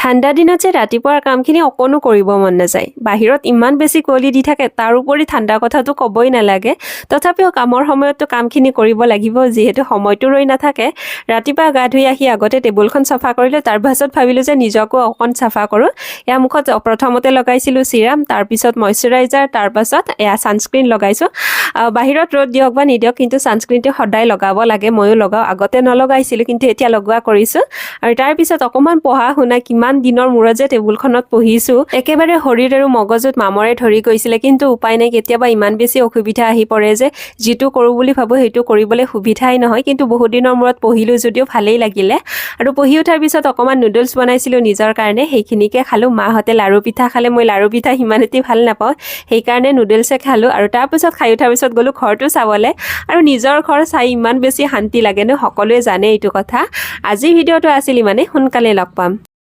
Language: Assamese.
ঠাণ্ডা দিনত যে ৰাতিপুৱাৰ কামখিনি অকণো কৰিব মন নাযায়। বাহিৰত ইমান বেছি কুঁৱলী দি থাকে, তাৰ উপৰি ঠাণ্ডা কথাটো ক'বই নালাগে। তথাপিও কামৰ সময়ততো কামখিনি কৰিব লাগিব, যিহেতু সময়টো ৰৈ নাথাকে। ৰাতিপুৱা গা ধুই আহি আগতে টেবুলখন চাফা কৰিলোঁ, তাৰ পাছত ভাবিলোঁ যে নিজকো অকণ চাফা কৰোঁ। এয়া মুখত প্ৰথমতে লগাইছিলোঁ চিৰাম, তাৰপিছত মইশ্চাৰাইজাৰ, তাৰপাছত এয়া ছানস্ক্ৰীন লগাইছোঁ। বাহিৰত ৰ'দ দিয়ক বা নিদিয়ক, কিন্তু ছানস্ক্ৰীনটো সদায় লগাব লাগে। ময়ো লগাওঁ, আগতে নলগাইছিলোঁ, কিন্তু এতিয়া লগোৱা কৰিছোঁ। আৰু তাৰপিছত অকণমান পঢ়া শুনা, কিমান দিনৰ মূৰত যে টেবুলখনত পঢ়িছোঁ, একেবাৰে শৰীৰ আৰু মগজুত মামৰে ধৰি গৈছিলে। কিন্তু উপায় নাই, কেতিয়াবা ইমান বেছি অসুবিধা আহি পৰে যে যিটো কৰোঁ বুলি ভাবোঁ সেইটো কৰিবলৈ সুবিধাই নহয়। কিন্তু বহুত দিনৰ মূৰত পঢ়িলোঁ যদিও ভালেই লাগিলে। আৰু পঢ়ি উঠাৰ পিছত অকণমান নুডলছ বনাইছিলোঁ নিজৰ কাৰণে, সেইখিনিকে খালোঁ। মাহঁতে লাৰু পিঠা খালে, মই লাৰু পিঠা সিমান এটি ভাল নাপাওঁ, সেইকাৰণে নুডলছে খালোঁ। আৰু তাৰপিছত খাই উঠাৰ পিছত গ'লোঁ ঘৰটো চাবলৈ। আৰু নিজৰ ঘৰ চাই ইমান বেছি শান্তি লাগে ন, সকলোৱে জানে এইটো কথা। আজিৰ ভিডিঅ'টো আছিল ইমানেই, সোনকালে লগ পাম।